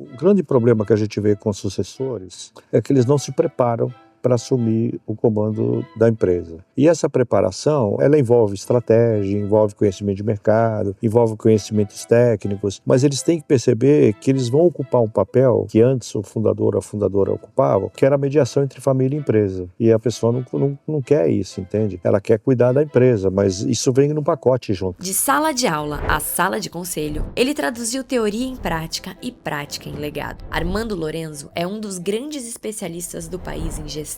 O grande problema que a gente vê com sucessores é que eles não se preparam para assumir o comando da empresa. E essa preparação, ela envolve estratégia, envolve conhecimento de mercado, envolve conhecimentos técnicos, mas eles têm que perceber que eles vão ocupar um papel que antes o fundador ou a fundadora ocupavam, que era a mediação entre família e empresa. E a pessoa não quer isso, entende? Ela quer cuidar da empresa, mas isso vem no pacote junto. De sala de aula à sala de conselho, ele traduziu teoria em prática e prática em legado. Armando Lorenzo é um dos grandes especialistas do país em gestão,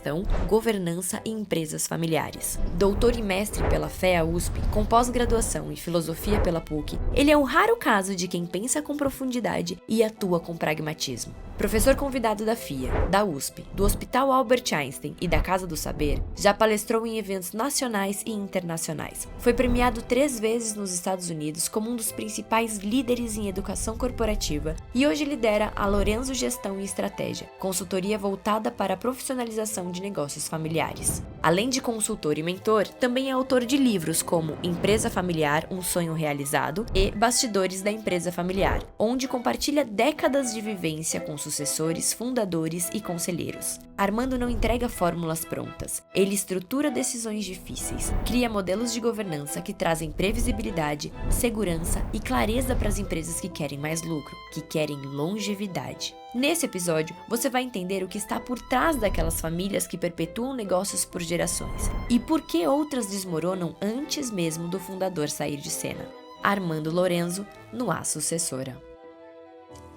governança e empresas familiares. Doutor e mestre pela FEA USP, com pós-graduação em filosofia pela PUC, ele é um raro caso de quem pensa com profundidade e atua com pragmatismo. Professor convidado da FIA, da USP, do Hospital Albert Einstein e da Casa do Saber, já palestrou em eventos nacionais e internacionais. Foi premiado 3 vezes nos Estados Unidos como um dos principais líderes em educação corporativa e hoje lidera a Lorenzo Gestão e Estratégia, consultoria voltada para a profissionalização de negócios familiares. Além de consultor e mentor, também é autor de livros como Empresa Familiar, um sonho realizado e Bastidores da Empresa Familiar, onde compartilha décadas de vivência com sucessores, fundadores e conselheiros. Armando não entrega fórmulas prontas. Ele estrutura decisões difíceis, cria modelos de governança que trazem previsibilidade, segurança e clareza para as empresas que querem mais lucro, que querem longevidade. Nesse episódio, você vai entender o que está por trás daquelas famílias que perpetuam negócios por gerações e por que outras desmoronam antes mesmo do fundador sair de cena. Armando Lorenzo, no A Sucessora.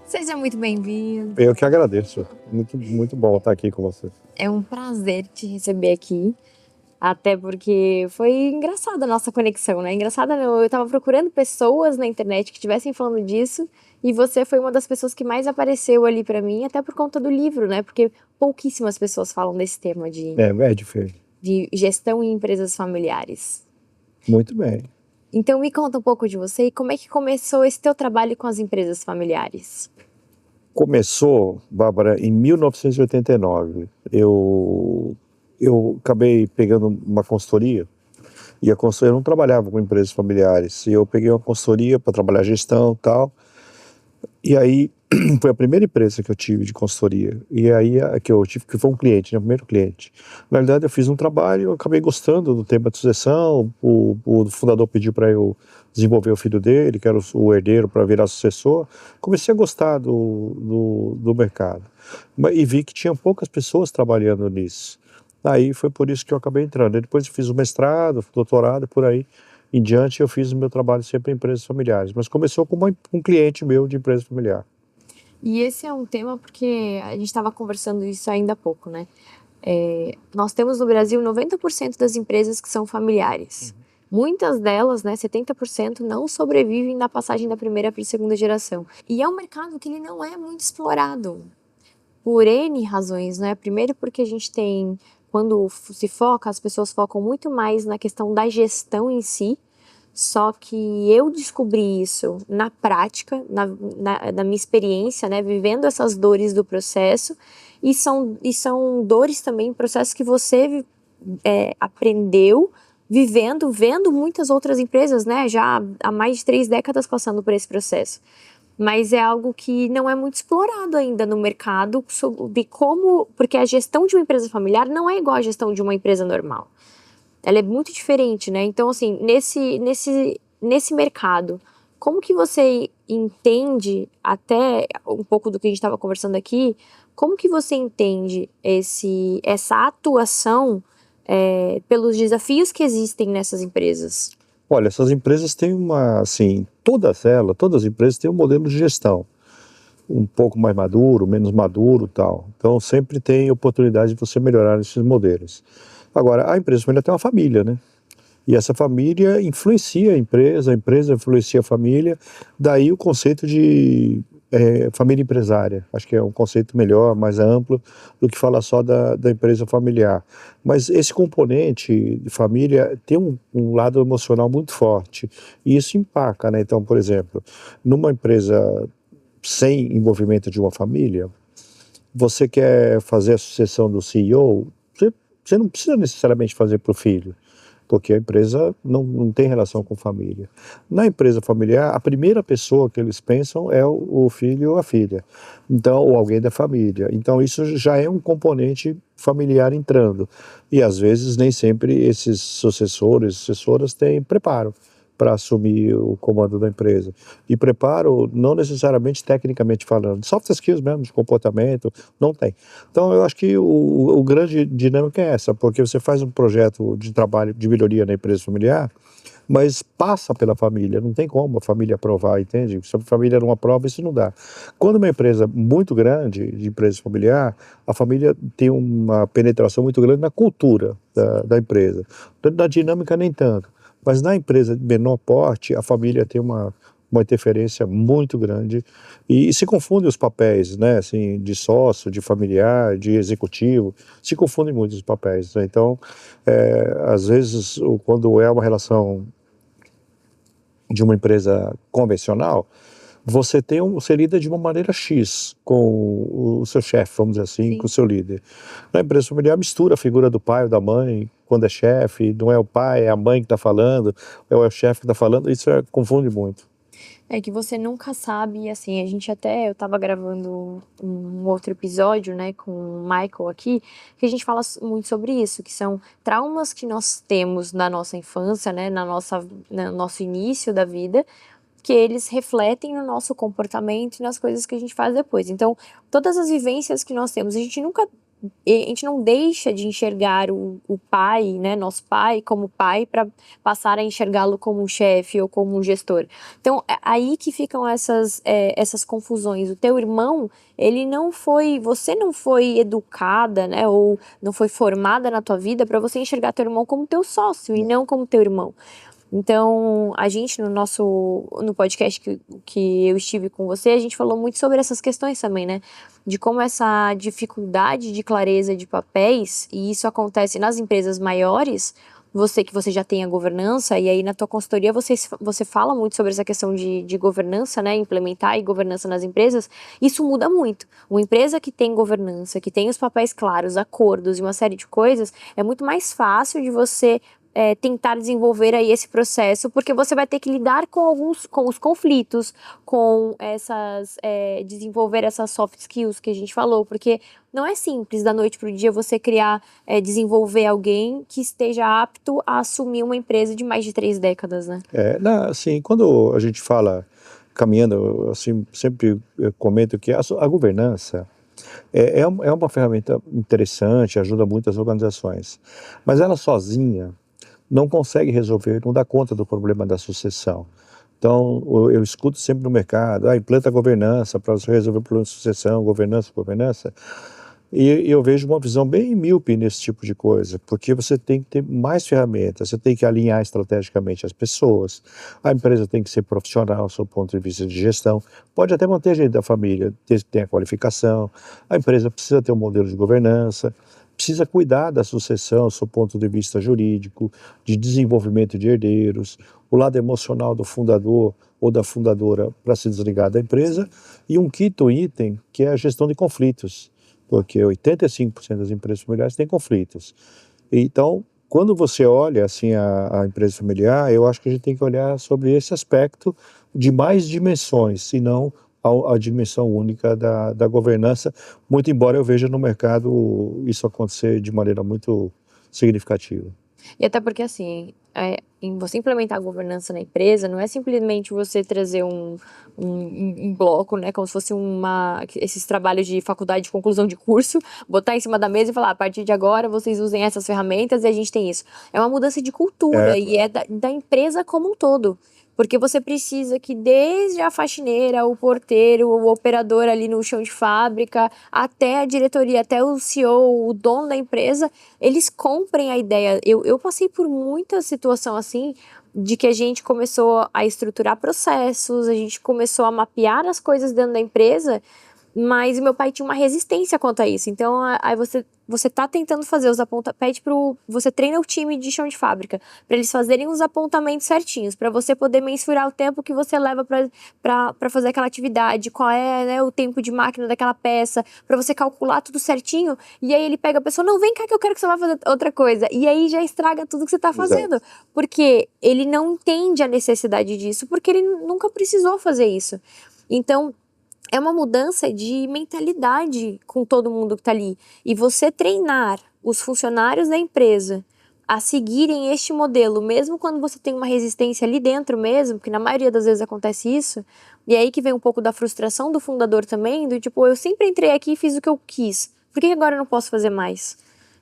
Seja muito bem-vindo. Eu que agradeço. Muito bom estar aqui com você. É um prazer te receber aqui. Até porque foi engraçada a nossa conexão, né? Engraçada não, eu tava procurando pessoas na internet que estivessem falando disso e você foi uma das pessoas que mais apareceu ali pra mim, até por conta do livro, né? Porque pouquíssimas pessoas falam desse tema de diferente. De gestão em empresas familiares. Muito bem. Então me conta um pouco de você e como é que começou esse teu trabalho com as empresas familiares? Começou, Bárbara, em 1989. Eu acabei pegando uma consultoria, e a consultoria não trabalhava com empresas familiares, e eu peguei uma consultoria para trabalhar gestão e tal, e aí foi a primeira empresa que eu tive de consultoria, e aí que eu tive, que foi um cliente, né, o primeiro cliente. Na verdade eu fiz um trabalho, eu acabei gostando do tema de sucessão, o fundador pediu para eu desenvolver o filho dele, que era o herdeiro para virar sucessor. Comecei a gostar do mercado, e vi que tinha poucas pessoas trabalhando nisso. Aí foi por isso que eu acabei entrando. Depois eu fiz o mestrado, doutorado, por aí em diante eu fiz o meu trabalho sempre em empresas familiares, mas começou com um cliente meu de empresa familiar. E esse é um tema porque a gente estava conversando isso ainda há pouco, né? Nós temos no Brasil 90% das empresas que são familiares. Muitas delas, né, 70%, não sobrevivem na passagem da primeira para a segunda geração. E é um mercado que ele não é muito explorado, por N razões, né? Primeiro porque a gente tem, quando se foca, as pessoas focam muito mais na questão da gestão em si. Só que eu descobri isso na prática, na minha experiência, né, vivendo essas dores do processo, e são dores também, processos que você aprendeu vivendo, vendo muitas outras empresas, né, já há mais de 3 décadas passando por esse processo. Mas é algo que não é muito explorado ainda no mercado, sobre como, porque a gestão de uma empresa familiar não é igual à gestão de uma empresa normal. Ela é muito diferente, né? Então, assim, nesse mercado, como que você entende, até um pouco do que a gente estava conversando aqui, como que você entende essa atuação pelos desafios que existem nessas empresas? Olha, essas empresas têm todas as empresas têm um modelo de gestão um pouco mais maduro, menos maduro e tal. Então, sempre tem oportunidade de você melhorar esses modelos. Agora, a empresa familiar tem uma família, né? E essa família influencia a empresa influencia a família, daí o conceito de família empresária. Acho que é um conceito melhor, mais amplo, do que falar só da empresa familiar. Mas esse componente de família tem um lado emocional muito forte, e isso empaca, né? Então, por exemplo, numa empresa sem envolvimento de uma família, você quer fazer a sucessão do CEO, você não precisa necessariamente fazer para o filho. porque a empresa não tem relação com família. Na empresa familiar, a primeira pessoa que eles pensam é o filho ou a filha, então, ou alguém da família. Então, isso já é um componente familiar entrando. E, às vezes, nem sempre esses sucessoras têm preparo para assumir o comando da empresa. E preparo, não necessariamente tecnicamente falando, soft skills mesmo, de comportamento, não tem. Então, eu acho que o grande dinâmica é essa, porque você faz um projeto de trabalho, de melhoria na empresa familiar, mas passa pela família, não tem como a família aprovar, entende? Se a família não aprova, isso não dá. Quando uma empresa muito grande, de empresa familiar, a família tem uma penetração muito grande na cultura da empresa. Na dinâmica, nem tanto. Mas na empresa de menor porte, a família tem uma interferência muito grande e se confundem os papéis, né, assim, de sócio, de familiar, de executivo, se confundem muito os papéis, né? Então, às vezes, quando é uma relação de uma empresa convencional, você lida de uma maneira X com o seu chefe, vamos dizer assim, Sim. com o seu líder. Na empresa familiar, mistura a figura do pai ou da mãe, quando é chefe, não é o pai, é a mãe que está falando, é o chefe que está falando, isso confunde muito. É que você nunca sabe, assim, eu tava gravando um outro episódio, né, com o Michael aqui, que a gente fala muito sobre isso, que são traumas que nós temos na nossa infância, né, no nosso início da vida, que eles refletem no nosso comportamento e nas coisas que a gente faz depois. Então, todas as vivências que nós temos, a gente não deixa de enxergar o pai, né, nosso pai como pai, para passar a enxergá-lo como um chefe ou como um gestor. Então, é aí que ficam essas confusões. O teu irmão, você não foi educada, né, ou não foi formada na tua vida para você enxergar teu irmão como teu sócio e não como teu irmão. Então, a gente no podcast que eu estive com você, a gente falou muito sobre essas questões também, né? De como essa dificuldade de clareza de papéis, e isso acontece nas empresas maiores, que você já tem a governança, e aí na tua consultoria você fala muito sobre essa questão de governança, né? Implementar e governança nas empresas, isso muda muito. Uma empresa que tem governança, que tem os papéis claros, acordos e uma série de coisas, é muito mais fácil de você tentar desenvolver aí esse processo, porque você vai ter que lidar com os conflitos, desenvolver essas soft skills que a gente falou, porque não é simples da noite para o dia você desenvolver alguém que esteja apto a assumir uma empresa de mais de 3 décadas, né? Assim, quando a gente fala, caminhando, assim, sempre eu comento que a governança é uma ferramenta interessante, ajuda muitas organizações, mas ela sozinha não consegue resolver, não dá conta do problema da sucessão. Então, eu escuto sempre no mercado, implanta governança para você resolver o problema de sucessão, governança. E eu vejo uma visão bem míope nesse tipo de coisa, porque você tem que ter mais ferramentas, você tem que alinhar estrategicamente as pessoas, a empresa tem que ser profissional, do seu ponto de vista de gestão, pode até manter gente da família, tem a qualificação, a empresa precisa ter um modelo de governança, precisa cuidar da sucessão, do seu ponto de vista jurídico, de desenvolvimento de herdeiros, o lado emocional do fundador ou da fundadora para se desligar da empresa, e um quinto item, que é a gestão de conflitos, porque 85% das empresas familiares têm conflitos. Então, quando você olha assim a empresa familiar, eu acho que a gente tem que olhar sobre esse aspecto de mais dimensões, e não a dimensão única da governança, muito embora eu veja no mercado isso acontecer de maneira muito significativa. E até porque, assim, em você implementar a governança na empresa, não é simplesmente você trazer um bloco, né, como se fosse esses trabalhos de faculdade de conclusão de curso, botar em cima da mesa e falar, a partir de agora vocês usem essas ferramentas e a gente tem isso. É uma mudança de cultura e é da empresa como um todo. Porque você precisa que desde a faxineira, o porteiro, o operador ali no chão de fábrica, até a diretoria, até o CEO, o dono da empresa, eles comprem a ideia. Eu passei por muita situação assim, de que a gente começou a estruturar processos, a gente começou a mapear as coisas dentro da empresa, Mas o meu pai tinha uma resistência quanto a isso. Então, aí você tá tentando fazer os apontamentos, você treina o time de chão de fábrica para eles fazerem os apontamentos certinhos, para você poder mensurar o tempo que você leva para fazer aquela atividade, qual é, né, o tempo de máquina daquela peça, para você calcular tudo certinho. E aí ele pega a pessoa, não, vem cá que eu quero que você vá fazer outra coisa. E aí já estraga tudo que você tá fazendo, porque ele não entende a necessidade disso, porque ele nunca precisou fazer isso. Então, é uma mudança de mentalidade com todo mundo que está ali. E você treinar os funcionários da empresa a seguirem este modelo, mesmo quando você tem uma resistência ali dentro mesmo, porque na maioria das vezes acontece isso, e é aí que vem um pouco da frustração do fundador também, do tipo, eu sempre entrei aqui e fiz o que eu quis, por que agora eu não posso fazer mais?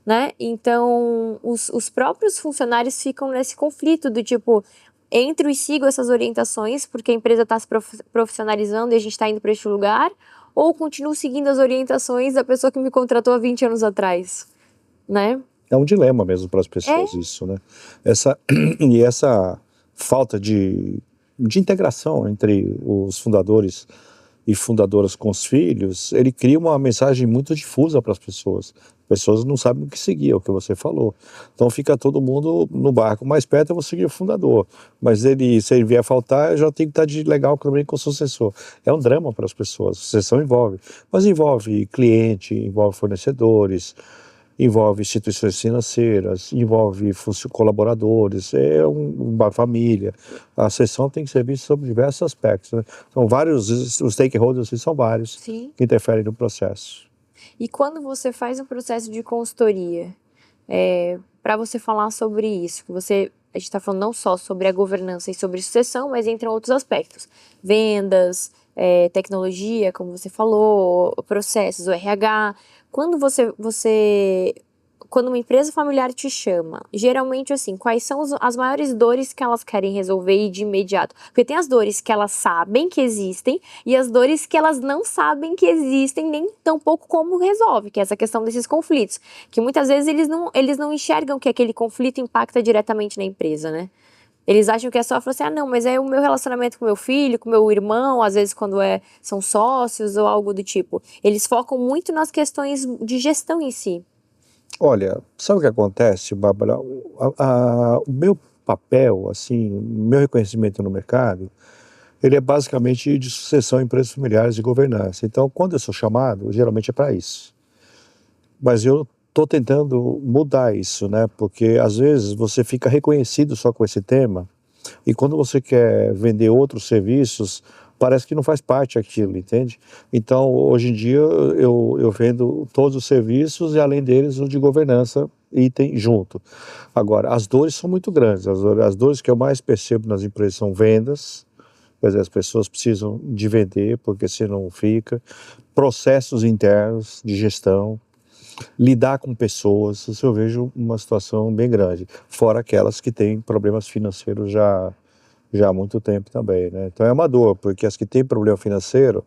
Né? Então, os próprios funcionários ficam nesse conflito do tipo, entro e sigo essas orientações porque a empresa está se profissionalizando e a gente está indo para este lugar, ou continuo seguindo as orientações da pessoa que me contratou há 20 anos atrás, né? É um dilema mesmo para as pessoas isso, né? E essa falta de integração entre os fundadores e fundadoras com os filhos, ele cria uma mensagem muito difusa para as pessoas. As pessoas não sabem o que seguir, é o que você falou. Então fica todo mundo no barco mais perto, eu vou seguir o fundador. Mas se ele vier faltar, eu já tenho que estar de legal também com o sucessor. É um drama para as pessoas, a sucessão envolve. Mas envolve cliente, envolve fornecedores, envolve instituições financeiras, envolve colaboradores, uma família. A sessão tem que ser vista sob diversos aspectos, né? São vários, os stakeholders são vários. Sim. Que interferem no processo. E quando você faz um processo de consultoria, para você falar sobre isso, a gente está falando não só sobre a governança e sobre sucessão, mas entre outros aspectos, vendas, tecnologia, como você falou, processos, o RH. Quando quando uma empresa familiar te chama, geralmente assim, quais são as maiores dores que elas querem resolver e de imediato? Porque tem as dores que elas sabem que existem e as dores que elas não sabem que existem, nem tampouco como resolve, que é essa questão desses conflitos, que muitas vezes eles não enxergam que aquele conflito impacta diretamente na empresa, né? Eles acham que é só falar assim, não, mas é o meu relacionamento com meu filho, com meu irmão, às vezes quando são sócios ou algo do tipo. Eles focam muito nas questões de gestão em si. Olha, sabe o que acontece, Bárbara? O meu papel, assim, o meu reconhecimento no mercado, ele é basicamente de sucessão em empresas familiares e governança. Então, quando eu sou chamado, geralmente é para isso. Mas eu estou tentando mudar isso, né? Porque às vezes você fica reconhecido só com esse tema e quando você quer vender outros serviços, parece que não faz parte aquilo, entende? Então, hoje em dia, eu vendo todos os serviços e, além deles, o de governança item junto. Agora, as dores são muito grandes. As dores que eu mais percebo nas empresas são vendas. Quer dizer, as pessoas precisam de vender, porque senão fica. Processos internos de gestão. Lidar com pessoas, isso eu vejo uma situação bem grande. Fora aquelas que têm problemas financeiros já há muito tempo também, né? Então é uma dor, porque as que têm problema financeiro,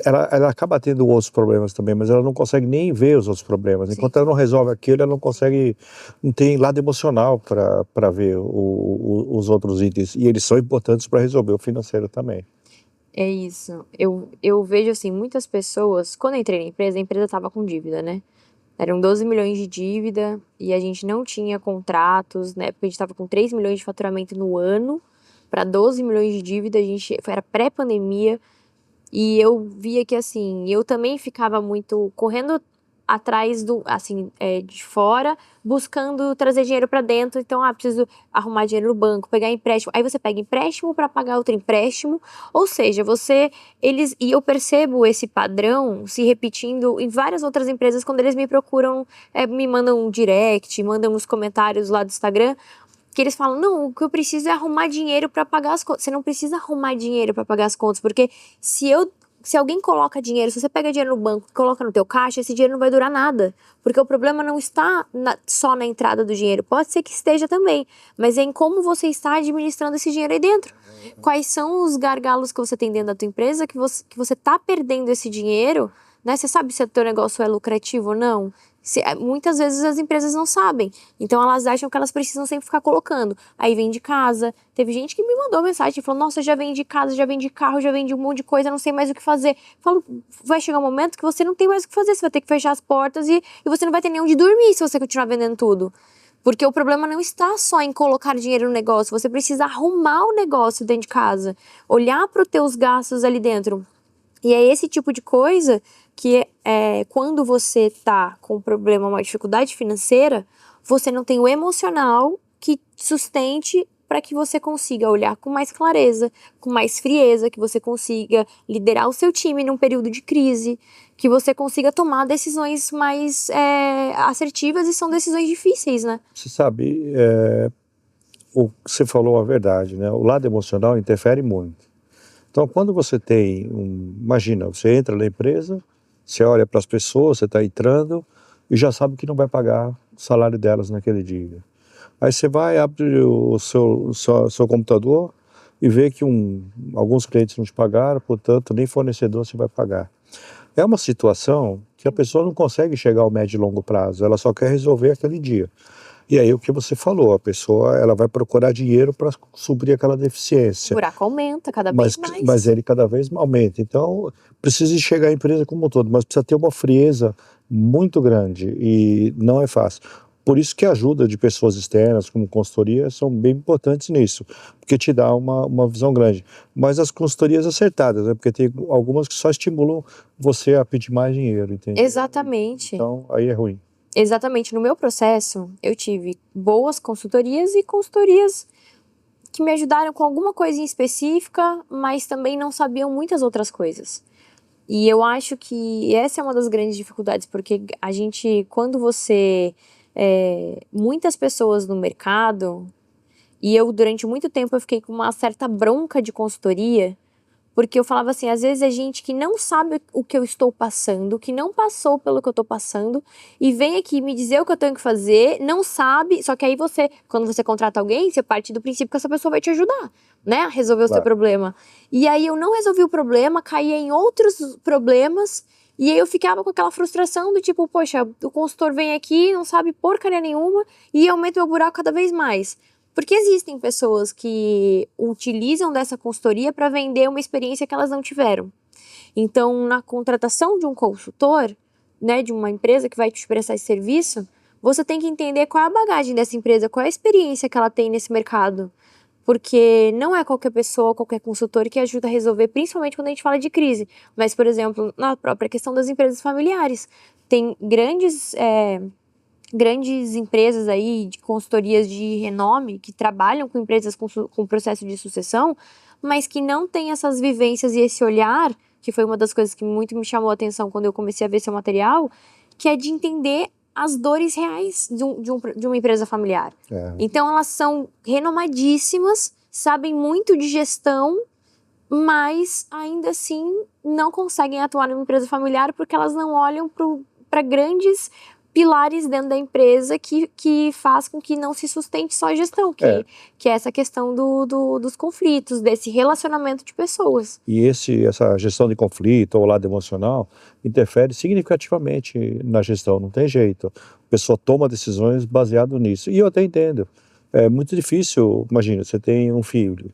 ela acaba tendo outros problemas também, mas ela não consegue nem ver os outros problemas. Sim. Enquanto ela não resolve aquilo, ela não consegue, não tem lado emocional para ver os outros itens. E eles são importantes para resolver o financeiro também. É isso. Eu vejo, assim, muitas pessoas... Quando eu entrei na empresa, a empresa estava com dívida, né? Eram 12 milhões de dívida e a gente não tinha contratos, né? Porque a gente estava com 3 milhões de faturamento no ano para 12 milhões de dívida. Era pré-pandemia e eu via que, assim, eu também ficava muito correndo atrás de fora, buscando trazer dinheiro para dentro. Então, preciso arrumar dinheiro no banco, pegar empréstimo. Aí você pega empréstimo para pagar outro empréstimo. Ou seja, e eu percebo esse padrão se repetindo em várias outras empresas quando eles me procuram, me mandam um direct, mandam nos comentários lá do Instagram, que eles falam, não, o que eu preciso é arrumar dinheiro para pagar as contas. Você não precisa arrumar dinheiro para pagar as contas, porque se alguém coloca dinheiro, se você pega dinheiro no banco e coloca no teu caixa, esse dinheiro não vai durar nada. Porque o problema não está só na entrada do dinheiro. Pode ser que esteja também, mas é em como você está administrando esse dinheiro aí dentro. Quais são os gargalos que você tem dentro da tua empresa que você está perdendo esse dinheiro, né? Você sabe se o teu negócio é lucrativo ou não? Muitas vezes as empresas não sabem. Então elas acham que elas precisam sempre ficar colocando. Aí vende casa. Teve gente que me mandou mensagem e falou: nossa, já vendi casa, já vendi carro, já vendi um monte de coisa, não sei mais o que fazer. Eu falo, vai chegar um momento que você não tem mais o que fazer. Você vai ter que fechar as portas e você não vai ter nem onde dormir se você continuar vendendo tudo. Porque o problema não está só em colocar dinheiro no negócio. Você precisa arrumar o negócio dentro de casa. Olhar para os teus gastos ali dentro. E é esse tipo de coisa que quando você tá com um problema, uma dificuldade financeira, você não tem o emocional que sustente para que você consiga olhar com mais clareza, com mais frieza, que você consiga liderar o seu time num período de crise, que você consiga tomar decisões mais assertivas, e são decisões difíceis, né? Você sabe, o que você falou a verdade, né? O lado emocional interfere muito. Então, quando você tem imagina, você entra na empresa, você olha para as pessoas, você está entrando e já sabe que não vai pagar o salário delas naquele dia. Aí você vai, abre o seu computador e vê que alguns clientes não te pagaram, portanto, nem fornecedor você vai pagar. É uma situação que a pessoa não consegue chegar ao médio e longo prazo, ela só quer resolver aquele dia. E aí o que você falou, a pessoa ela vai procurar dinheiro para suprir aquela deficiência. O buraco aumenta cada vez mais. Mas ele cada vez aumenta. Então, precisa chegar à empresa como um todo, mas precisa ter uma frieza muito grande e não é fácil. Por isso que a ajuda de pessoas externas, como consultoria, são bem importantes nisso, porque te dá uma visão grande. Mas as consultorias acertadas, né? Porque tem algumas que só estimulam você a pedir mais dinheiro, entende? Exatamente. Então, aí é ruim. Exatamente. No meu processo, eu tive boas consultorias e consultorias que me ajudaram com alguma coisa em específica, mas também não sabiam muitas outras coisas. E eu acho que essa é uma das grandes dificuldades, porque a gente, quando você... muitas pessoas no mercado, e eu durante muito tempo eu fiquei com uma certa bronca de consultoria, porque eu falava assim, às vezes é gente que não sabe o que eu estou passando, que não passou pelo que eu estou passando, e vem aqui me dizer o que eu tenho que fazer, não sabe, só que aí você, quando você contrata alguém, você parte do princípio que essa pessoa vai te ajudar, né, a resolver o seu problema. E aí eu não resolvi o problema, caía em outros problemas, e aí eu ficava com aquela frustração do tipo, poxa, o consultor vem aqui, não sabe porcaria nenhuma, e aumenta meu buraco cada vez mais. Porque existem pessoas que utilizam dessa consultoria para vender uma experiência que elas não tiveram. Então, na contratação de um consultor, né, de uma empresa que vai te prestar esse serviço, você tem que entender qual é a bagagem dessa empresa, qual é a experiência que ela tem nesse mercado. Porque não é qualquer pessoa, qualquer consultor que ajuda a resolver, principalmente quando a gente fala de crise. Mas, por exemplo, na própria questão das empresas familiares. Tem grandes empresas aí de consultorias de renome que trabalham com empresas com processo de sucessão, mas que não têm essas vivências e esse olhar, que foi uma das coisas que muito me chamou a atenção quando eu comecei a ver seu material, que é de entender as dores reais de uma empresa familiar. Então elas são renomadíssimas, sabem muito de gestão, mas ainda assim não conseguem atuar numa empresa familiar porque elas não olham para grandes pilares dentro da empresa que faz com que não se sustente só a gestão, que é essa questão dos conflitos, desse relacionamento de pessoas. E essa gestão de conflito ou lado emocional interfere significativamente na gestão, não tem jeito. A pessoa toma decisões baseado nisso. E eu até entendo. É muito difícil, imagina, você tem um filho,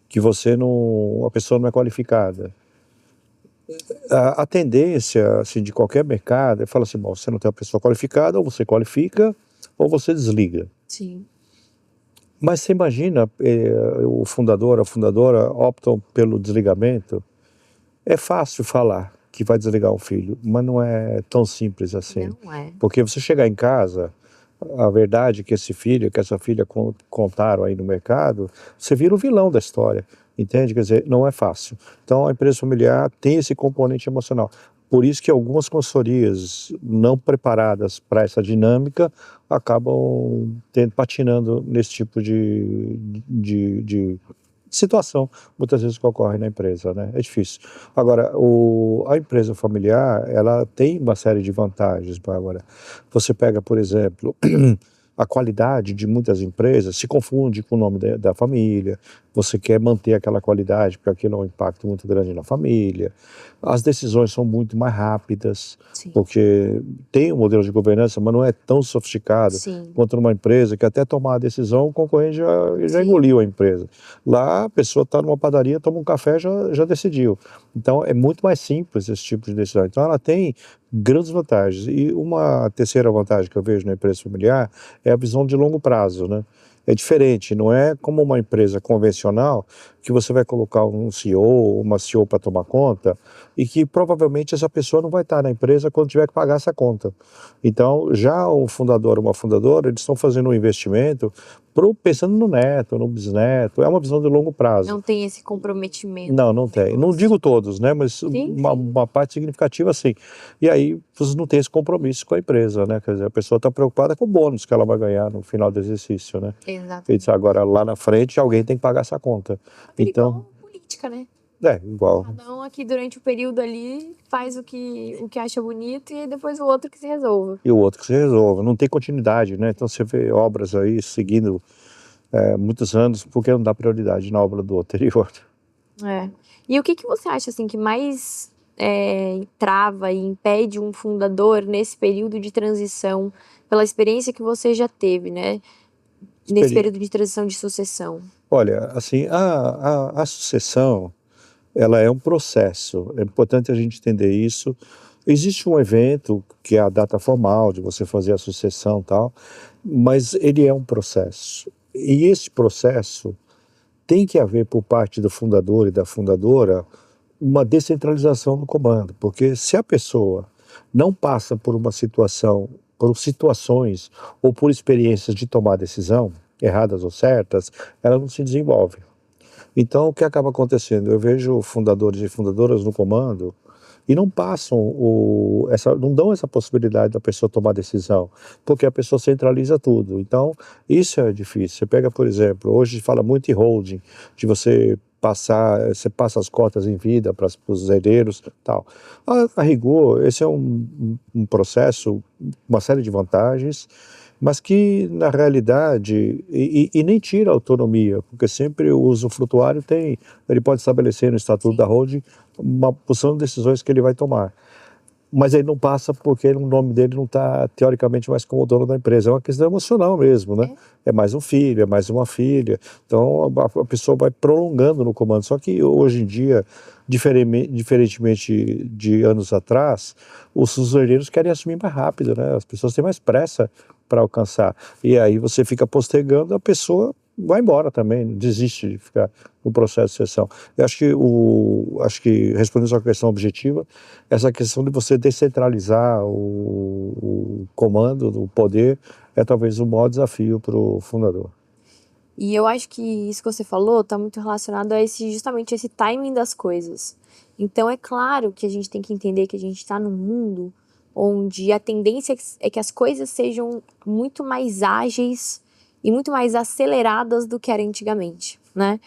que a pessoa não é qualificada. A tendência assim, de qualquer mercado é falar assim, bom, você não tem uma pessoa qualificada, ou você qualifica, ou você desliga. Sim. Mas você imagina, o fundador, a fundadora optam pelo desligamento. É fácil falar que vai desligar um filho, mas não é tão simples assim. Não é. Porque você chegar em casa, a verdade que essa filha contaram aí no mercado, você vira o vilão da história. Entende? Quer dizer, não é fácil. Então, a empresa familiar tem esse componente emocional. Por isso que algumas consultorias não preparadas para essa dinâmica acabam patinando nesse tipo de situação, muitas vezes que ocorre na empresa, né? É difícil. Agora, a empresa familiar, ela tem uma série de vantagens, Bárbara. Você pega, por exemplo... A qualidade de muitas empresas se confunde com o nome da família, você quer manter aquela qualidade, porque aquilo é um impacto muito grande na família. As decisões são muito mais rápidas, Sim. porque tem um modelo de governança, mas não é tão sofisticado Sim. quanto numa empresa que até tomar a decisão, o concorrente já Sim. engoliu a empresa. Lá a pessoa está numa padaria, toma um café, já decidiu. Então é muito mais simples esse tipo de decisão. Então ela tem grandes vantagens. E uma terceira vantagem que eu vejo na empresa familiar é a visão de longo prazo, né? É diferente, não é como uma empresa convencional que você vai colocar um CEO, uma CEO para tomar conta e que provavelmente essa pessoa não vai estar na empresa quando tiver que pagar essa conta. Então, já um fundador ou uma fundadora, eles estão fazendo um investimento pensando no neto, no bisneto, é uma visão de longo prazo. Não tem esse comprometimento. Não tem. Não digo todos, né? Mas Sim, uma parte significativa, sim. E aí você não tem esse compromisso com a empresa, né? Quer dizer, a pessoa está preocupada com o bônus que ela vai ganhar no final do exercício, né? Exatamente. Agora, lá na frente, alguém tem que pagar essa conta. Então, Igual política, né? igual. Cada um aqui durante o período ali faz o que acha bonito e aí depois o outro que se resolva. E o outro que se resolve. Não tem continuidade, né? Então você vê obras aí seguindo muitos anos porque não dá prioridade na obra do anterior. E o que você acha assim que mais trava e impede um fundador nesse período de transição, pela experiência que você já teve, né? Nesse período de transição de sucessão? Olha, assim, a sucessão, ela é um processo. É importante a gente entender isso. Existe um evento que é a data formal de você fazer a sucessão e tal, mas ele é um processo. E esse processo tem que haver por parte do fundador e da fundadora uma descentralização no comando, porque se a pessoa não passa por uma situação, por situações ou por experiências de tomar decisão, erradas ou certas, ela não se desenvolve. Então, o que acaba acontecendo? Eu vejo fundadores e fundadoras no comando e não passam não dão essa possibilidade da pessoa tomar decisão, porque a pessoa centraliza tudo. Então, isso é difícil. Você pega, por exemplo, hoje fala muito em holding, de você passa as cotas em vida para os herdeiros, tal. A rigor, esse é um processo, uma série de vantagens, mas que na realidade e nem tira a autonomia, porque sempre o usufrutuário ele pode estabelecer no estatuto da holding uma porção de decisões que ele vai tomar. Mas ele não passa porque o nome dele não está, teoricamente, mais como dono da empresa. É uma questão emocional mesmo, né? É mais um filho, é mais uma filha. Então, a pessoa vai prolongando no comando. Só que, hoje em dia, diferentemente de anos atrás, os herdeiros querem assumir mais rápido, né? As pessoas têm mais pressa para alcançar. E aí você fica postergando, a pessoa vai embora também, desiste de ficar no processo de sucessão. Eu acho que respondendo a sua questão objetiva, essa questão de você descentralizar o comando, o poder, é talvez o maior desafio para o fundador. E eu acho que isso que você falou está muito relacionado a justamente esse timing das coisas. Então é claro que a gente tem que entender que a gente está num mundo onde a tendência é que as coisas sejam muito mais ágeis e muito mais aceleradas do que era antigamente, né?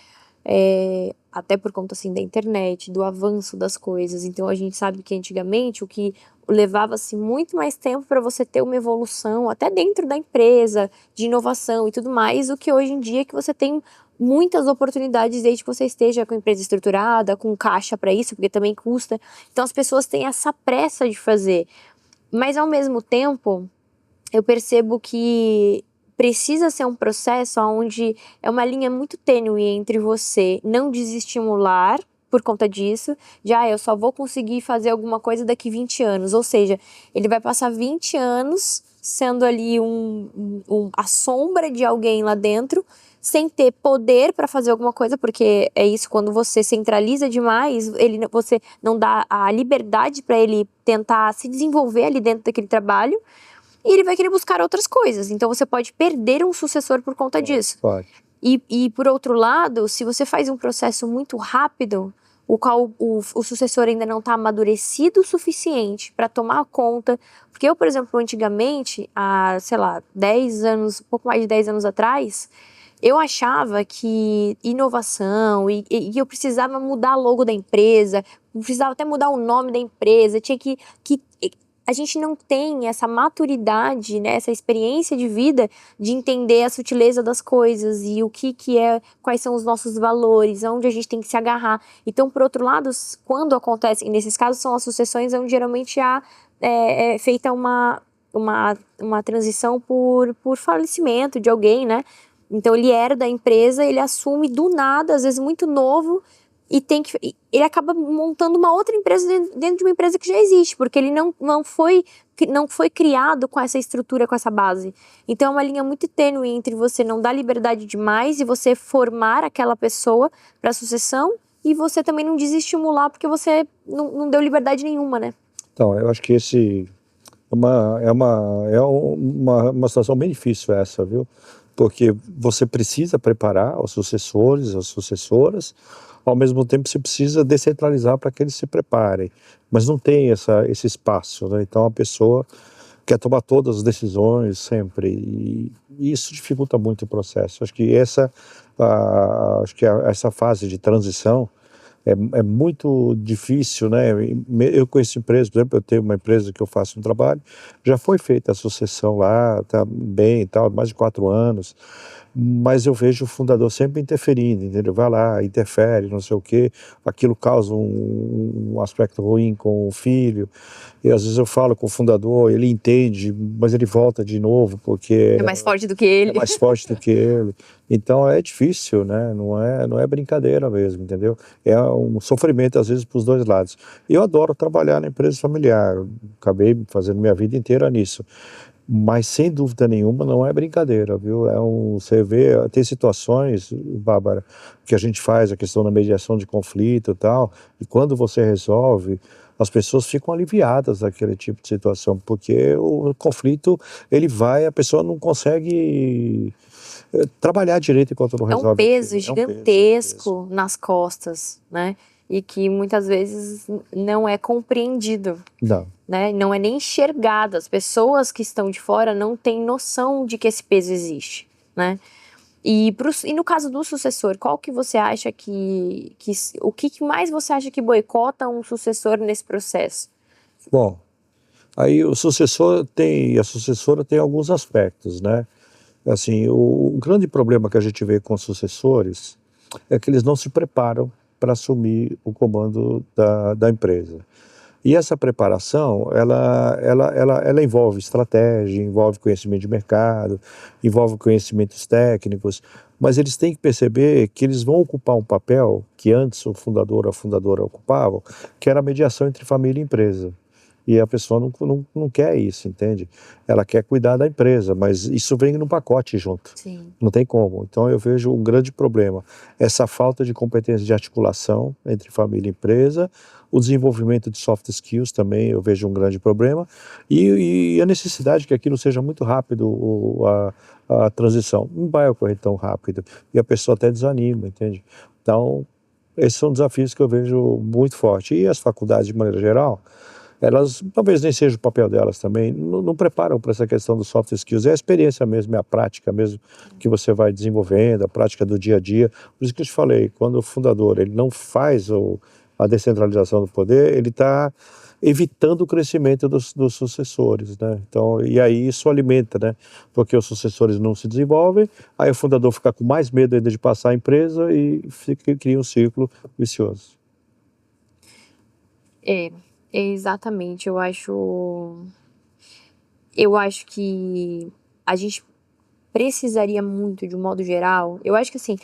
Até por conta assim da internet, do avanço das coisas. Então a gente sabe que antigamente o que levava-se muito mais tempo para você ter uma evolução até dentro da empresa, de inovação e tudo mais, do que hoje em dia que você tem muitas oportunidades desde que você esteja com a empresa estruturada, com caixa para isso, porque também custa. Então as pessoas têm essa pressa de fazer. Mas ao mesmo tempo, eu percebo que precisa ser um processo onde é uma linha muito tênue entre você não desestimular por conta disso, eu só vou conseguir fazer alguma coisa daqui 20 anos, ou seja, ele vai passar 20 anos sendo ali a sombra de alguém lá dentro, sem ter poder para fazer alguma coisa, porque é isso, quando você centraliza demais, você não dá a liberdade para ele tentar se desenvolver ali dentro daquele trabalho, e ele vai querer buscar outras coisas. Então você pode perder um sucessor por conta disso. Pode. E por outro lado, se você faz um processo muito rápido, o qual o sucessor ainda não está amadurecido o suficiente para tomar conta. Porque eu, por exemplo, antigamente, há, 10 anos, um pouco mais de 10 anos atrás, eu achava que inovação e eu precisava mudar o logo da empresa, precisava até mudar o nome da empresa, tinha que a gente não tem essa maturidade, né, essa experiência de vida de entender a sutileza das coisas e o que é, quais são os nossos valores, onde a gente tem que se agarrar. Então, por outro lado, quando acontece, e nesses casos são as sucessões onde geralmente é feita uma transição por falecimento de alguém, né? Então ele herda a empresa, ele assume do nada, às vezes muito novo, e ele acaba montando uma outra empresa dentro de uma empresa que já existe, porque ele não foi criado com essa estrutura, com essa base. Então é uma linha muito tênue entre você não dar liberdade demais e você formar aquela pessoa para a sucessão, e você também não desestimular porque você não deu liberdade nenhuma, né? Então, eu acho que esse é uma situação bem difícil essa, viu? Porque você precisa preparar os sucessores, as sucessoras, ao mesmo tempo você precisa descentralizar para que eles se preparem, mas não tem esse espaço, né? Então a pessoa quer tomar todas as decisões sempre, e isso dificulta muito o processo. Acho que essa fase de transição é muito difícil, né? Eu conheço empresas, por exemplo, eu tenho uma empresa que eu faço um trabalho, já foi feita a sucessão lá, tá bem e tal, mais de 4 anos, mas eu vejo o fundador sempre interferindo, entendeu? Vai lá, interfere, não sei o quê, aquilo causa um aspecto ruim com o filho, e às vezes eu falo com o fundador, ele entende, mas ele volta de novo, porque É mais forte do que ele. é mais forte do que ele. Então é difícil, né? Não é brincadeira mesmo, entendeu? É um sofrimento às vezes para os dois lados. Eu adoro trabalhar na empresa familiar, eu acabei fazendo minha vida inteira nisso. Mas sem dúvida nenhuma não é brincadeira, viu? Você vê, tem situações, Bárbara, que a gente faz a questão da mediação de conflito e tal, e quando você resolve, as pessoas ficam aliviadas daquele tipo de situação, porque o conflito, a pessoa não consegue trabalhar direito enquanto não É um resolve peso aquilo. gigantesco nas costas, né? E que muitas vezes não é compreendido, Não. né? Não é nem enxergado. As pessoas que estão de fora não têm noção de que esse peso existe, né? E no caso do sucessor, qual que você acha o que mais você acha que boicota um sucessor nesse processo? Bom, aí a sucessora tem alguns aspectos, né? Assim, o grande problema que a gente vê com os sucessores é que eles não se preparam para assumir o comando da empresa. E essa preparação, ela envolve estratégia, envolve conhecimento de mercado, envolve conhecimentos técnicos, mas eles têm que perceber que eles vão ocupar um papel que antes o fundador ou a fundadora ocupavam, que era a mediação entre família e empresa. E a pessoa não quer isso, entende? Ela quer cuidar da empresa, mas isso vem no pacote junto. Sim. Não tem como. Então eu vejo um grande problema. Essa falta de competência de articulação entre família e empresa, o desenvolvimento de soft skills também eu vejo um grande problema, e a necessidade que aquilo seja muito rápido, a transição. Não vai ocorrer tão rápido. E a pessoa até desanima, entende? Então, esses são desafios que eu vejo muito forte. E as faculdades, de maneira geral, elas talvez nem seja o papel delas também, não preparam para essa questão dos soft skills, é a experiência mesmo, é a prática mesmo que você vai desenvolvendo, a prática do dia a dia. Por isso que eu te falei, quando o fundador ele não faz a descentralização do poder, ele está evitando o crescimento dos sucessores, né? Então, e aí isso alimenta, né? Porque os sucessores não se desenvolvem, aí o fundador fica com mais medo ainda de passar a empresa e cria um círculo vicioso. Exatamente. Eu acho que a gente precisaria muito, de um modo geral. Eu acho que assim,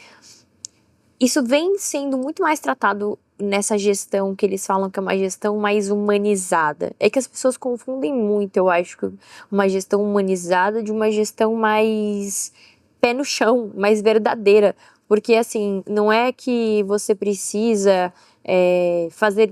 isso vem sendo muito mais tratado nessa gestão que eles falam que é uma gestão mais humanizada. É que as pessoas confundem muito, eu acho, que uma gestão humanizada de uma gestão mais pé no chão, mais verdadeira. Porque, assim, não é que você precisa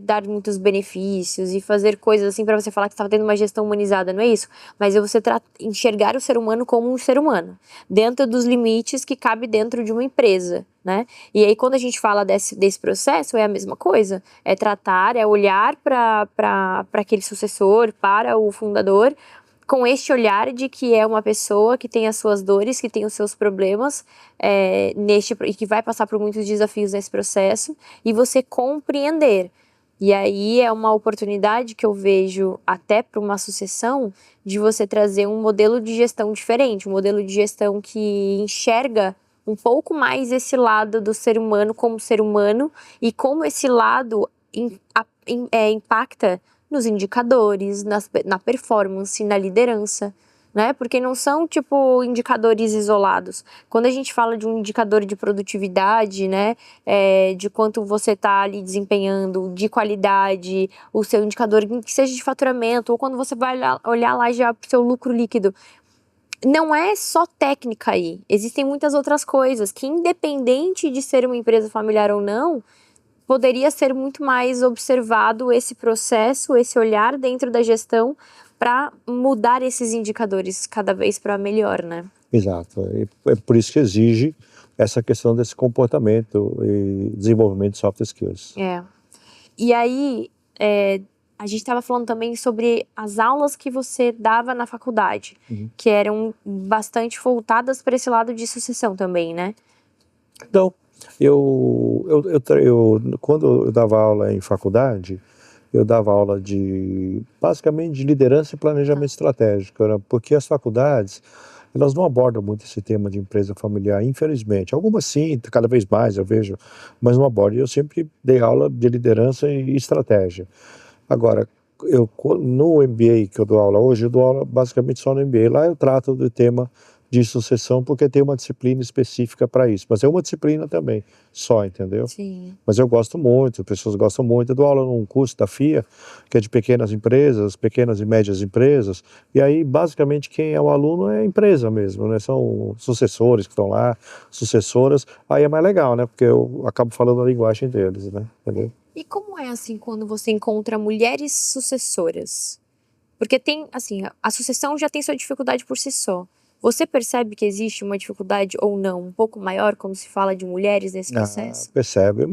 dar muitos benefícios e fazer coisas assim para você falar que estava tendo uma gestão humanizada, não é isso? Mas é você enxergar o ser humano como um ser humano, dentro dos limites que cabe dentro de uma empresa, né? E aí, quando a gente fala desse processo, é a mesma coisa. É tratar, é olhar para aquele sucessor, para o fundador, com este olhar de que é uma pessoa que tem as suas dores, que tem os seus problemas, e que vai passar por muitos desafios nesse processo, e você compreender. E aí é uma oportunidade que eu vejo até para uma sucessão de você trazer um modelo de gestão diferente, um modelo de gestão que enxerga um pouco mais esse lado do ser humano como ser humano e como esse lado impacta nos indicadores, na performance, na liderança, né? Porque não são, tipo, indicadores isolados. Quando a gente fala de um indicador de produtividade, né? De quanto você está ali desempenhando, de qualidade, o seu indicador que seja de faturamento, ou quando você vai olhar lá já para o seu lucro líquido, não é só técnica aí. Existem muitas outras coisas que, independente de ser uma empresa familiar ou não, poderia ser muito mais observado esse processo, esse olhar dentro da gestão para mudar esses indicadores cada vez para melhor, né? Exato. É por isso que exige essa questão desse comportamento e desenvolvimento de soft skills. E aí, a gente estava falando também sobre as aulas que você dava na faculdade, que eram bastante voltadas para esse lado de sucessão também, né? Então, quando eu dava aula em faculdade, eu dava aula basicamente de liderança e planejamento estratégico, né? Porque as faculdades, elas não abordam muito esse tema de empresa familiar, infelizmente. Algumas sim, cada vez mais eu vejo, mas não abordam. Eu sempre dei aula de liderança e estratégia. Agora, no MBA que eu dou aula hoje, eu dou aula basicamente só no MBA. Lá eu trato do tema de sucessão, porque tem uma disciplina específica para isso. Mas é uma disciplina também, só, entendeu? Sim. Mas eu gosto muito, as pessoas gostam muito. Eu dou aula num curso da FIA, que é de pequenas empresas, pequenas e médias empresas. E aí, basicamente, quem é o aluno é a empresa mesmo, né? São sucessores que estão lá, sucessoras. Aí é mais legal, né? Porque eu acabo falando a linguagem deles, né? Entendeu? E como é, assim, quando você encontra mulheres sucessoras? Porque tem, assim, a sucessão já tem sua dificuldade por si só. Você percebe que existe uma dificuldade ou não um pouco maior quando se fala de mulheres nesse processo? Percebe.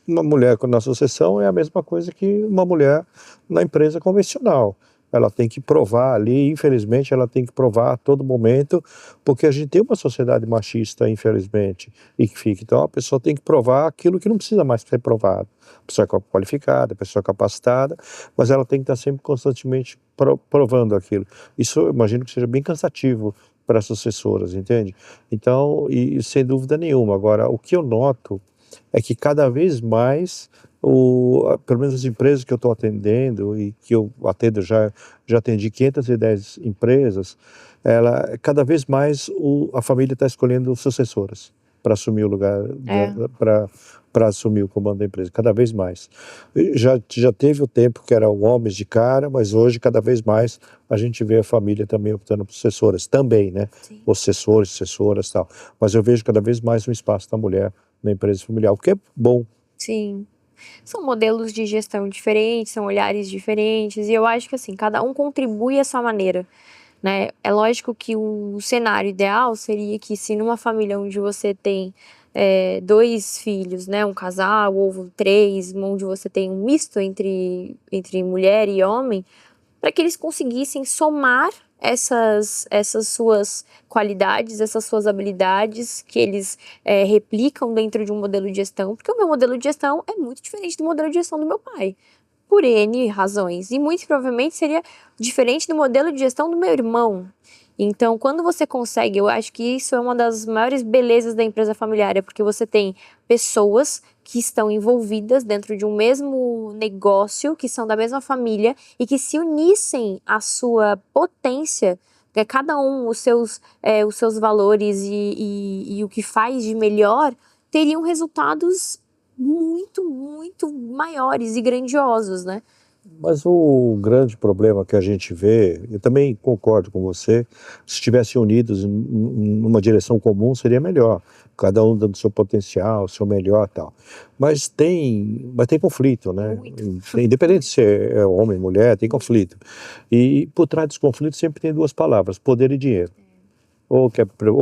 Uma mulher na sucessão é a mesma coisa que uma mulher na empresa convencional. Ela tem que provar ali, infelizmente, ela tem que provar a todo momento, porque a gente tem uma sociedade machista, infelizmente, e que fica. Então a pessoa tem que provar aquilo que não precisa mais ser provado. A pessoa é qualificada, a pessoa é capacitada, mas ela tem que estar sempre constantemente provando aquilo. Isso eu imagino que seja bem cansativo para as sucessoras, entende? Então, e sem dúvida nenhuma. Agora, o que eu noto é que cada vez mais, pelo menos as empresas que eu estou atendendo e que eu atendo, já atendi 510 empresas, cada vez mais a família está escolhendo sucessoras para assumir o lugar, para assumir o comando da empresa, cada vez mais. Já teve o tempo que eram homens de cara, mas hoje cada vez mais a gente vê a família também optando por sucessoras, também, né? Sim. Os sucessores, sucessoras e tal. Mas eu vejo cada vez mais um espaço da mulher na empresa familiar, o que é bom. Sim. São modelos de gestão diferentes, são olhares diferentes, e eu acho que, assim, cada um contribui à sua maneira, né? É lógico que o cenário ideal seria que, se numa família onde você tem 2 filhos, né, um casal, ou 3, onde você tem um misto entre mulher e homem, para que eles conseguissem somar essas suas qualidades, essas suas habilidades que eles replicam dentro de um modelo de gestão, porque o meu modelo de gestão é muito diferente do modelo de gestão do meu pai, por N razões, e muito provavelmente seria diferente do modelo de gestão do meu irmão. Então, quando você consegue, eu acho que isso é uma das maiores belezas da empresa familiar, é porque você tem pessoas que estão envolvidas dentro de um mesmo negócio, que são da mesma família e que se unissem à sua potência, cada um os seus valores e o que faz de melhor, teriam resultados muito, muito maiores e grandiosos, né? Mas o grande problema que a gente vê, eu também concordo com você, se estivessem unidos numa direção comum seria melhor, cada um dando seu potencial, seu melhor e tal. Mas tem conflito, né? Muito. Independente se é homem, mulher, tem conflito. E por trás dos conflitos sempre tem 2 palavras, poder e dinheiro. Ou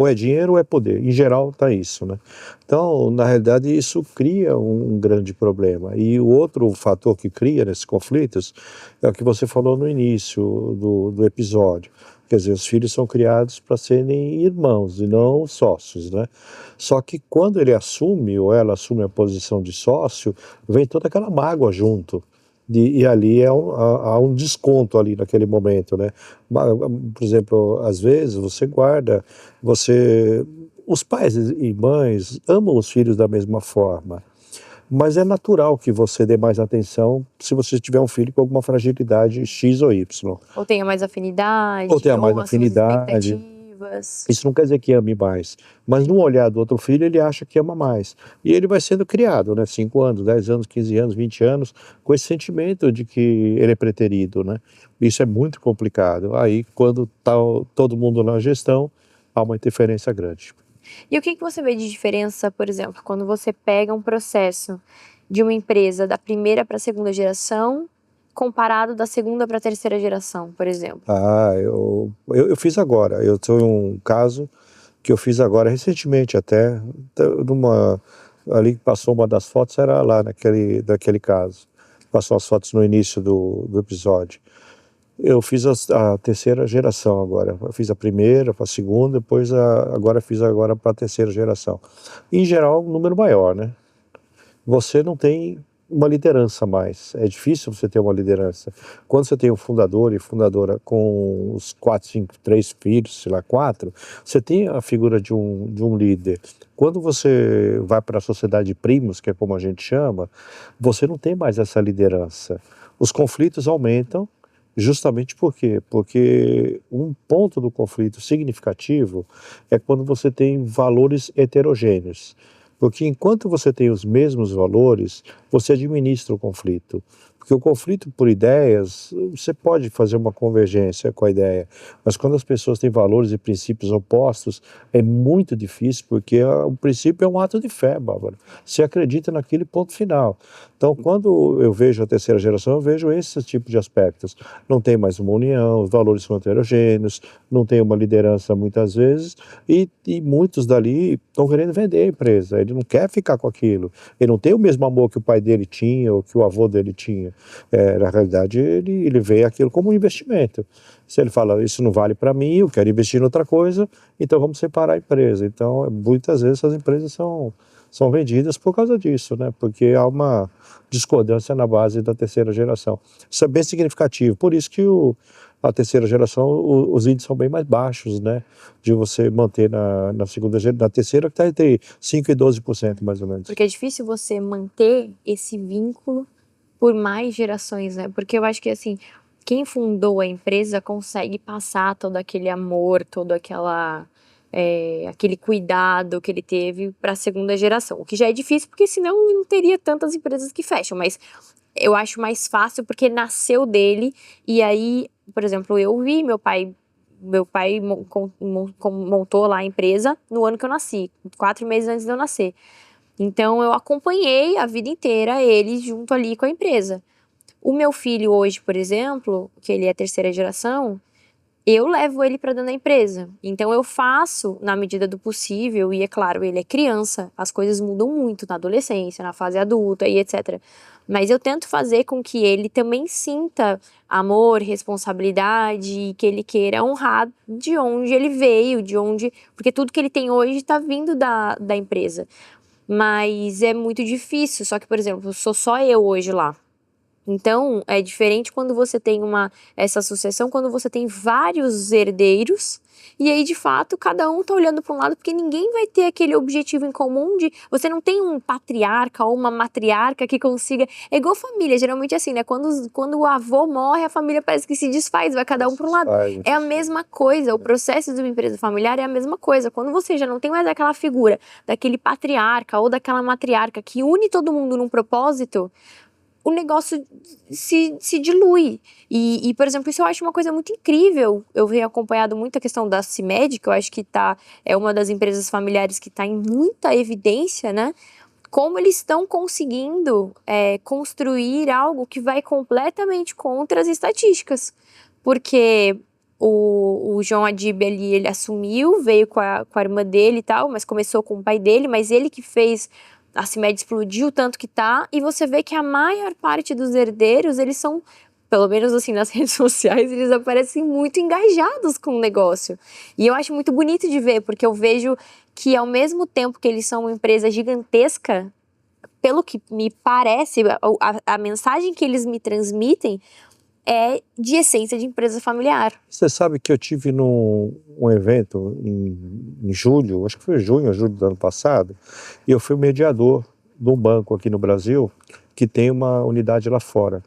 é dinheiro ou é poder. Em geral está isso, né? Então, na realidade, isso cria um grande problema. E o outro fator que cria nesses conflitos é o que você falou no início do episódio. Quer dizer, os filhos são criados para serem irmãos e não sócios, né? Só que quando ele assume ou ela assume a posição de sócio, vem toda aquela mágoa junto. E ali há um desconto ali naquele momento, né? Por exemplo, às vezes você guarda, os pais e mães amam os filhos da mesma forma, mas é natural que você dê mais atenção se você tiver um filho com alguma fragilidade X ou Y, Ou tenha mais ou afinidade, tenha mais ou as suas afinidade. expectativas. Isso não quer dizer que ame mais, mas no olhar do outro filho ele acha que ama mais. E ele vai sendo criado, né? 5 anos, 10 anos, 15 anos, 20 anos, com esse sentimento de que ele é preterido, né? Isso é muito complicado. Aí, quando tá todo mundo na gestão, há uma interferência grande. E o que que você vê de diferença, por exemplo, quando você pega um processo de uma empresa da primeira para a segunda geração, comparado da segunda para a terceira geração, por exemplo? Eu fiz agora. Eu tenho um caso que eu fiz agora recentemente até, numa, ali que passou uma das fotos, era lá daquele caso. Passou as fotos no início do episódio. Eu fiz a terceira geração agora. Eu fiz a primeira, para a segunda, depois agora fiz agora para a terceira geração. Em geral, um número maior, né? Você não tem uma liderança mais. É difícil você ter uma liderança. Quando você tem um fundador e fundadora com os 4, 5, 3 filhos, sei lá, 4, você tem a figura de um líder. Quando você vai para a sociedade de primos, que é como a gente chama, você não tem mais essa liderança. Os conflitos aumentam. Justamente por quê? Porque um ponto do conflito significativo é quando você tem valores heterogêneos. Porque enquanto você tem os mesmos valores, você administra o conflito. Porque o conflito por ideias, você pode fazer uma convergência com a ideia, mas quando as pessoas têm valores e princípios opostos, é muito difícil, porque o princípio é um ato de fé, Bárbara. Você acredita naquele ponto final. Então, quando eu vejo a terceira geração, eu vejo esse tipo de aspectos. Não tem mais uma união, os valores são heterogêneos, não tem uma liderança muitas vezes, e muitos dali estão querendo vender a empresa. Ele não quer ficar com aquilo. Ele não tem o mesmo amor que o pai dele tinha ou que o avô dele tinha. Na realidade, ele vê aquilo como um investimento. Se ele fala, isso não vale para mim, eu quero investir em outra coisa, então vamos separar a empresa. Então, muitas vezes essas empresas são vendidas por causa disso, né? Porque há uma discordância na base da terceira geração. Isso é bem significativo. Por isso que a terceira geração, os índices são bem mais baixos, né? De você manter na segunda geração. Na terceira, que está entre 5% e 12%, mais ou menos. Porque é difícil você manter esse vínculo por mais gerações, né? Porque eu acho que, assim, quem fundou a empresa consegue passar todo aquele amor, todo aquele cuidado que ele teve para a segunda geração. O que já é difícil, porque senão não teria tantas empresas que fecham. Mas eu acho mais fácil porque nasceu dele. E aí, por exemplo, eu vi meu pai montou lá a empresa no ano que eu nasci, 4 meses antes de eu nascer. Então eu acompanhei a vida inteira ele junto ali com a empresa. O meu filho hoje, por exemplo, que ele é terceira geração, eu levo ele para dentro da empresa. Então eu faço na medida do possível, e é claro, ele é criança, as coisas mudam muito na adolescência, na fase adulta e etc. Mas eu tento fazer com que ele também sinta amor, responsabilidade, e que ele queira honrar de onde ele veio, porque tudo que ele tem hoje está vindo da empresa. Mas é muito difícil, só que, por exemplo, sou só eu hoje lá. Então, é diferente quando você tem essa sucessão, quando você tem vários herdeiros, e aí, de fato, cada um tá olhando para um lado, porque ninguém vai ter aquele objetivo em comum você não tem um patriarca ou uma matriarca que consiga. É igual família, geralmente é assim, né? Quando o avô morre, a família parece que se desfaz, vai cada um para um lado. É a mesma coisa, o processo de uma empresa familiar é a mesma coisa. Quando você já não tem mais aquela figura daquele patriarca ou daquela matriarca que une todo mundo num propósito, o negócio se dilui. E, por exemplo, isso eu acho uma coisa muito incrível. Eu venho acompanhado muito a questão da CIMED, que eu acho que é uma das empresas familiares que está em muita evidência, né? Como eles estão conseguindo construir algo que vai completamente contra as estatísticas. Porque o João Adib ali, ele assumiu, veio com a irmã dele e tal, mas começou com o pai dele, mas ele que fez a CIMED explodiu tanto que tá, e você vê que a maior parte dos herdeiros, eles são, pelo menos assim nas redes sociais, eles aparecem muito engajados com o negócio. E eu acho muito bonito de ver, porque eu vejo que ao mesmo tempo que eles são uma empresa gigantesca, pelo que me parece, a mensagem que eles me transmitem é de essência de empresa familiar. Você sabe que eu tive um evento em julho, acho que foi junho ou julho do ano passado, e eu fui o mediador de um banco aqui no Brasil que tem uma unidade lá fora.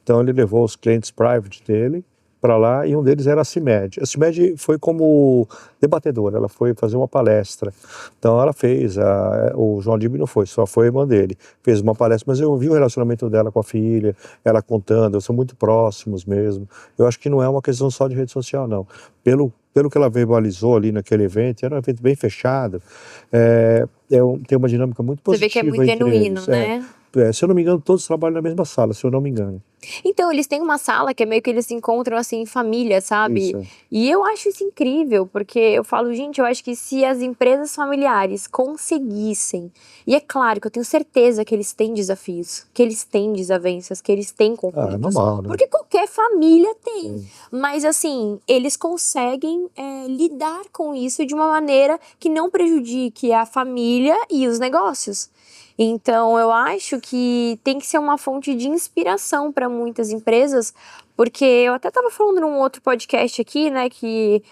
Então ele levou os clientes private dele para lá e um deles era a CIMED. A CIMED foi como debatedora, ela foi fazer uma palestra. Então ela fez, o João Dib não foi, só foi a irmã dele. Fez uma palestra, mas eu vi o relacionamento dela com a filha, ela contando, são muito próximos mesmo. Eu acho que não é uma questão só de rede social, não. Pelo que ela verbalizou ali naquele evento, era um evento bem fechado, tem uma dinâmica muito positiva. Você vê que é muito genuíno, eles, né? Se eu não me engano, todos trabalham na mesma sala, se eu não me engano. Então, eles têm uma sala que é meio que eles se encontram assim em família, sabe? Isso. E eu acho isso incrível, porque eu falo, gente, eu acho que se as empresas familiares conseguissem, e é claro que eu tenho certeza que eles têm desafios, que eles têm desavenças, que eles têm conflitos. É normal, né? Porque qualquer família tem. Mas assim, eles conseguem lidar com isso de uma maneira que não prejudique a família e os negócios. Então, eu acho que tem que ser uma fonte de inspiração para muitas empresas, porque eu até estava falando num outro podcast aqui, né, que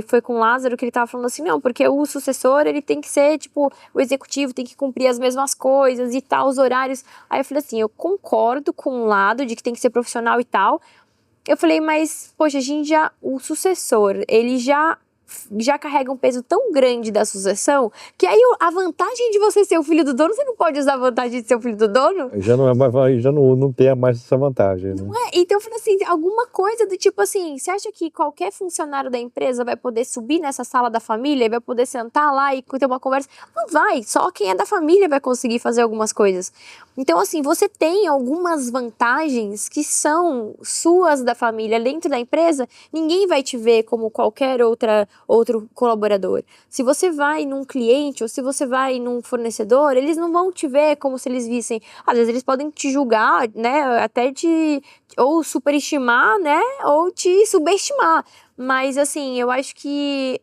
foi com o Lázaro, que ele estava falando assim, não, porque o sucessor, ele tem que ser, tipo, o executivo tem que cumprir as mesmas coisas e tal, os horários. Aí eu falei assim, eu concordo com o lado de que tem que ser profissional e tal. Eu falei, mas, poxa, o sucessor, ele já carrega um peso tão grande da sucessão, que aí a vantagem de você ser o filho do dono, você não pode usar a vantagem de ser o filho do dono? Já não é mais, já não tem mais essa vantagem, né? Então eu falei assim, alguma coisa do tipo assim, você acha que qualquer funcionário da empresa vai poder subir nessa sala da família e vai poder sentar lá e ter uma conversa? Não vai, só quem é da família vai conseguir fazer algumas coisas. Então assim, você tem algumas vantagens que são suas da família dentro da empresa, ninguém vai te ver como qualquer outro colaborador. Se você vai num cliente ou se você vai num fornecedor, eles não vão te ver como se eles vissem. Às vezes eles podem te julgar, né, até ou superestimar, né, ou te subestimar. Mas assim, eu acho que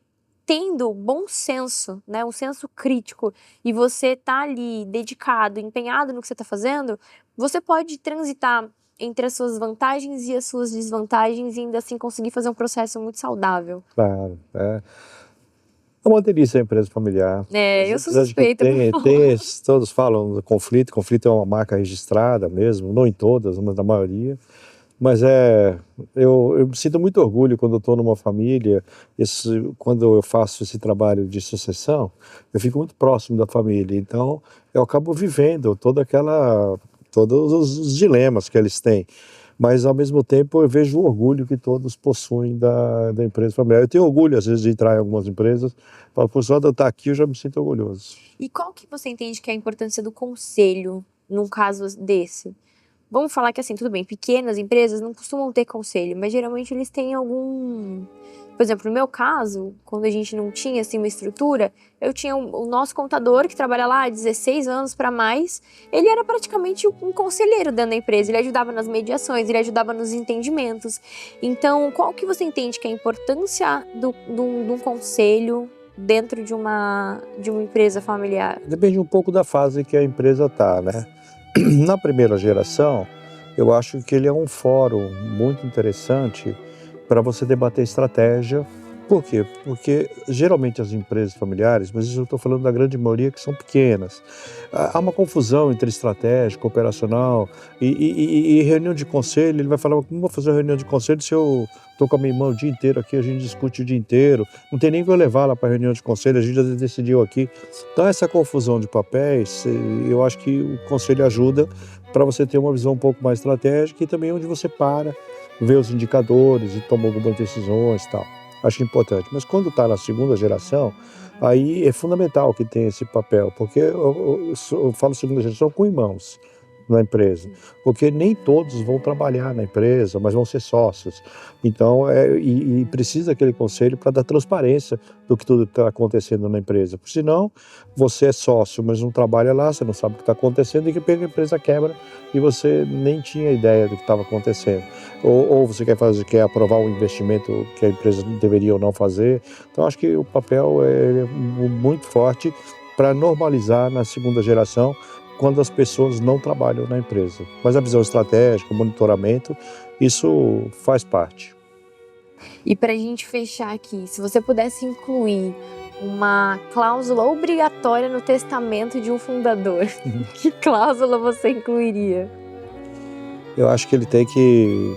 tendo bom senso, né, um senso crítico, e você tá ali dedicado, empenhado no que você tá fazendo, você pode transitar entre as suas vantagens e as suas desvantagens e ainda assim conseguir fazer um processo muito saudável. Claro, é uma delícia a empresa familiar. Eu sou suspeita. Todos falam do conflito é uma marca registrada mesmo, não em todas, mas na maioria. Mas eu sinto muito orgulho quando eu estou numa família, quando eu faço esse trabalho de sucessão, eu fico muito próximo da família, então eu acabo vivendo todos os dilemas que eles têm. Mas, ao mesmo tempo, eu vejo o orgulho que todos possuem da empresa familiar. Eu tenho orgulho, às vezes, de entrar em algumas empresas. Falo, por só de eu estar aqui, eu já me sinto orgulhoso. E qual que você entende que é a importância do conselho num caso desse? Vamos falar que, assim, tudo bem, pequenas empresas não costumam ter conselho, mas geralmente eles têm algum... Por exemplo, no meu caso, quando a gente não tinha, assim, uma estrutura, eu tinha o nosso contador, que trabalha lá há 16 anos para mais, ele era praticamente um conselheiro dentro da empresa, ele ajudava nas mediações, ele ajudava nos entendimentos. Então, qual que você entende que é a importância de um conselho dentro de uma empresa familiar? Depende um pouco da fase que a empresa está, né? Na primeira geração, eu acho que ele é um fórum muito interessante para você debater estratégia. Por quê? Porque geralmente as empresas familiares, mas isso eu estou falando da grande maioria, que são pequenas, há uma confusão entre estratégico, operacional e reunião de conselho. Ele vai falar, como vou fazer uma reunião de conselho se eu estou com a minha irmã o dia inteiro aqui, a gente discute o dia inteiro, não tem nem que eu levar lá para a reunião de conselho, a gente já decidiu aqui. Então essa confusão de papéis, eu acho que o conselho ajuda para você ter uma visão um pouco mais estratégica e também onde você vê os indicadores e toma algumas decisões e tal. Acho importante. Mas quando está na segunda geração, aí é fundamental que tenha esse papel, porque eu falo segunda geração com irmãos na empresa, porque nem todos vão trabalhar na empresa, mas vão ser sócios. Então, e precisa daquele conselho para dar transparência do que tudo está acontecendo na empresa. Porque senão, você é sócio, mas não trabalha lá, você não sabe o que está acontecendo, e que a empresa quebra e você nem tinha ideia do que estava acontecendo. Ou você quer aprovar um investimento que a empresa deveria ou não fazer. Então, acho que o papel é muito forte para normalizar na segunda geração quando as pessoas não trabalham na empresa. Mas a visão estratégica, o monitoramento, isso faz parte. E para a gente fechar aqui, se você pudesse incluir uma cláusula obrigatória no testamento de um fundador, que cláusula você incluiria? Eu acho que ele tem que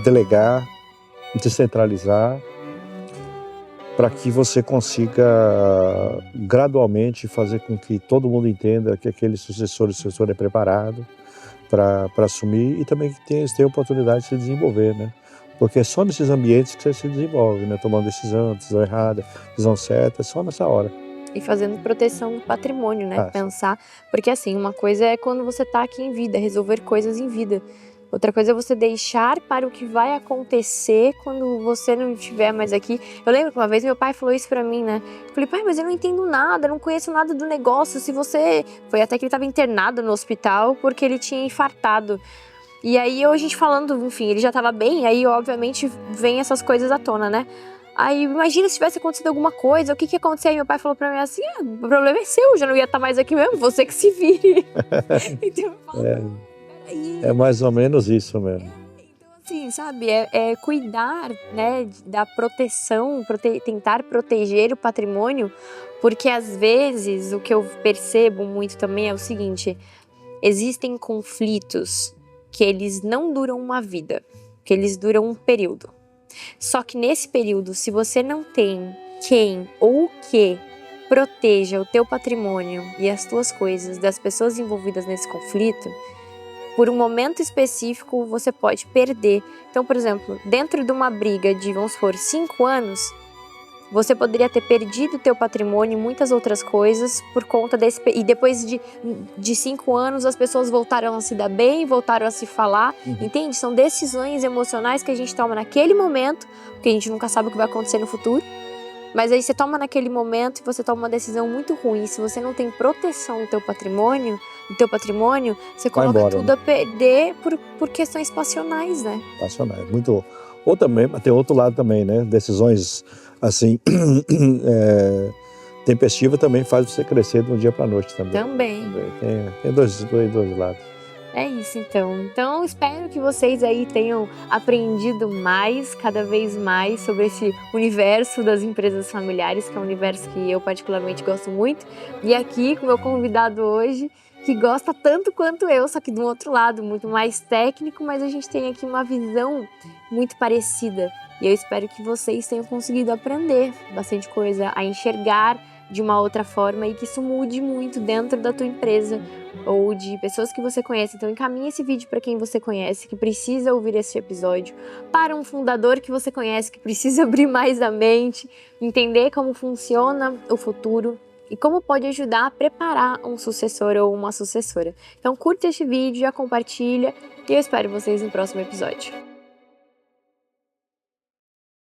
delegar, descentralizar, para que você consiga gradualmente fazer com que todo mundo entenda que aquele sucessor é preparado para assumir e também que tenha oportunidade de se desenvolver, né? Porque é só nesses ambientes que você se desenvolve, né? Tomando decisão errada, decisão certa, é só nessa hora. E fazendo proteção do patrimônio, né? Ah, Pensar, porque assim, uma coisa é quando você tá aqui em vida, resolver coisas em vida. Outra coisa é você deixar para o que vai acontecer quando você não estiver mais aqui. Eu lembro que uma vez meu pai falou isso pra mim, né? Eu falei, pai, mas eu não entendo nada, eu não conheço nada do negócio. Se você... Foi até que ele estava internado no hospital porque ele tinha infartado. E aí, a gente falando, enfim, ele já estava bem, aí obviamente vem essas coisas à tona, né? Aí, imagina se tivesse acontecido alguma coisa, o que ia acontecer? Aí meu pai falou pra mim assim, o problema é seu, já não ia estar mais aqui mesmo, você que se vire. Então eu falo, peraí. É mais ou menos isso mesmo. Então, assim, sabe, é cuidar, né, da proteção, tentar proteger o patrimônio, porque às vezes o que eu percebo muito também é o seguinte, existem conflitos que eles não duram uma vida, que eles duram um período. Só que nesse período, se você não tem quem ou o que proteja o teu patrimônio e as tuas coisas das pessoas envolvidas nesse conflito, por um momento específico você pode perder. Então, por exemplo, dentro de uma briga de, vamos supor, 5 anos, você poderia ter perdido o teu patrimônio e muitas outras coisas por conta desse... E depois de 5 anos, as pessoas voltaram a se dar bem, voltaram a se falar, entende? São decisões emocionais que a gente toma naquele momento, porque a gente nunca sabe o que vai acontecer no futuro. Mas aí você toma naquele momento e você toma uma decisão muito ruim. Se você não tem proteção do teu patrimônio, você coloca embora, tudo né? a perder por questões passionais, né? Passionais, muito. Ou também, mas tem outro lado também, né? Decisões assim tempestiva também faz você crescer de um dia para a noite também. Também. Tem dois lados. É isso, então. Então, espero que vocês aí tenham aprendido mais, cada vez mais, sobre esse universo das empresas familiares, que é um universo que eu particularmente gosto muito. E aqui com o meu convidado hoje, que gosta tanto quanto eu, só que do outro lado, muito mais técnico, mas a gente tem aqui uma visão muito parecida. E eu espero que vocês tenham conseguido aprender bastante coisa, a enxergar de uma outra forma e que isso mude muito dentro da tua empresa ou de pessoas que você conhece. Então encaminhe esse vídeo para quem você conhece, que precisa ouvir esse episódio, para um fundador que você conhece, que precisa abrir mais a mente, entender como funciona o futuro e como pode ajudar a preparar um sucessor ou uma sucessora. Então curte este vídeo, já compartilha e eu espero vocês no próximo episódio.